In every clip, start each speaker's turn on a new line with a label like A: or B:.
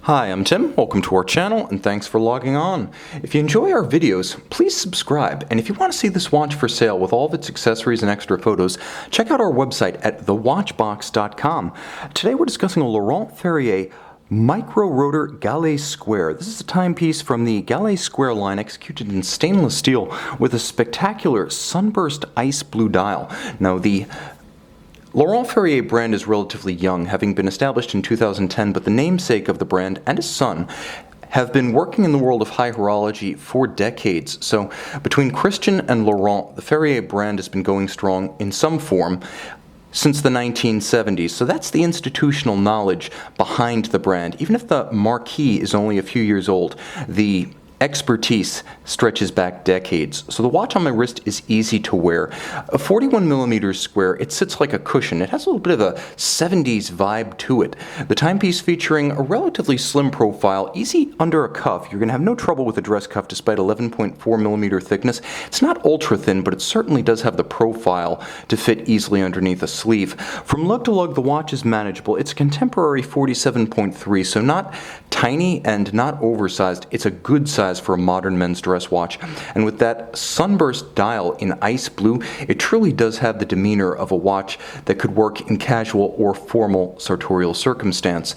A: Hi, I'm Tim. Welcome to our channel and thanks for logging on. If you enjoy our videos, please subscribe. And if you want to see this watch for sale with all of its accessories and extra photos, check out our website at thewatchbox.com. Today we're discussing a Laurent Ferrier Micro-Rotor Galet Square. This is a timepiece from the Galet Square line executed in stainless steel with a spectacular sunburst ice blue dial. Now the Laurent Ferrier brand is relatively young, having been established in 2010, but the namesake of the brand and his son have been working in the world of high horology for decades. So between Christian and Laurent, the Ferrier brand has been going strong in some form since the 1970s. So that's the institutional knowledge behind the brand. Even if the marquee is only a few years old, the expertise stretches back decades. So the watch on my wrist is easy to wear. A 41 millimeters square, it sits like a cushion. It has a little bit of a 70s vibe to it. The timepiece featuring a relatively slim profile, easy under a cuff. You're going to have no trouble with a dress cuff despite 11.4 millimeter thickness. It's not ultra thin, but it certainly does have the profile to fit easily underneath a sleeve. From lug to lug, the watch is manageable. It's a contemporary 47.3, so not tiny and not oversized. It's a good size for a modern men's dress watch. And with that sunburst dial in ice blue, it truly does have the demeanor of a watch that could work in casual or formal sartorial circumstance.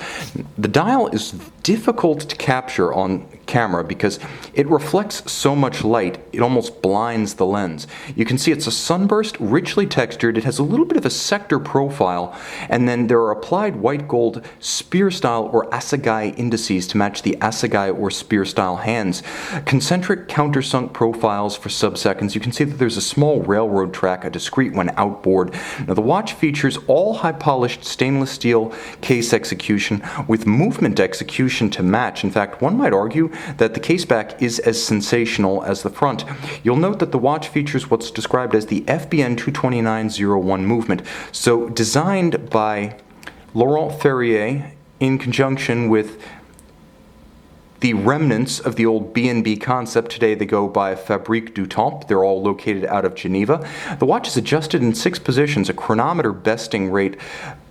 A: The dial is difficult to capture on camera because it reflects so much light it almost blinds the lens. You can see it's a sunburst, richly textured. It has a little bit of a sector profile, and then there are applied white gold spear style or assegai indices to match the assegai or spear style hands. Concentric countersunk profiles for subseconds. You can see that there's a small railroad track, a discrete one outboard. Now the watch features all high polished stainless steel case execution with movement execution to match. In fact, one might argue that the case back is as sensational as the front. You'll note that the watch features what's described as the FBN 22901 movement. So designed by Laurent Ferrier in conjunction with the remnants of the old B&B concept. Today they go by Fabrique du Temps. They're all located out of Geneva. The watch is adjusted in 6 positions, a chronometer besting rate.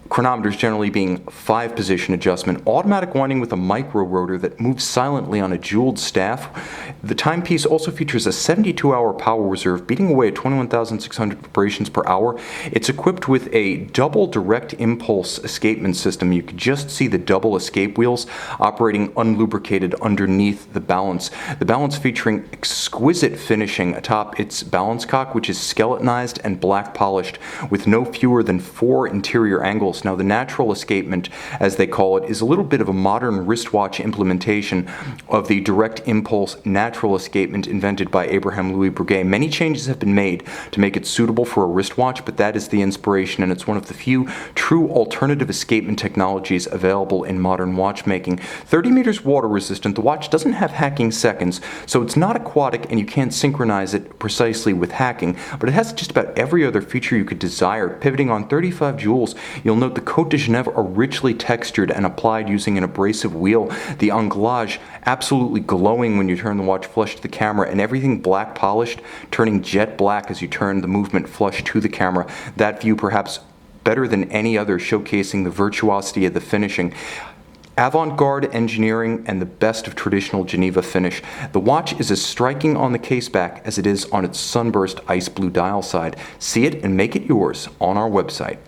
A: Chronometers generally being 5-position adjustment, automatic winding with a micro rotor that moves silently on a jeweled staff. The timepiece also features a 72-hour power reserve, beating away at 21,600 vibrations per hour. It's equipped with a double direct impulse escapement system. You can just see the double escape wheels operating unlubricated underneath the balance. The balance featuring exquisite finishing atop its balance cock, which is skeletonized and black polished with no fewer than 4 interior angles. Now the natural escapement, as they call it, is a little bit of a modern wristwatch implementation of the direct impulse natural escapement invented by Abraham Louis Breguet. Many changes have been made to make it suitable for a wristwatch, but that is the inspiration, and it's one of the few true alternative escapement technologies available in modern watchmaking. 30 meters water resistant, the watch doesn't have hacking seconds, so it's not aquatic and you can't synchronize it precisely with hacking, but it has just about every other feature you could desire. Pivoting on 35 jewels, you'll note the Côte de Genève are richly textured and applied using an abrasive wheel. The anglage absolutely glowing when you turn the watch flush to the camera, and everything black polished, turning jet black as you turn the movement flush to the camera. That view perhaps better than any other, showcasing the virtuosity of the finishing. Avant-garde engineering and the best of traditional Geneva finish. The watch is as striking on the case back as it is on its sunburst ice blue dial side. See it and make it yours on our website.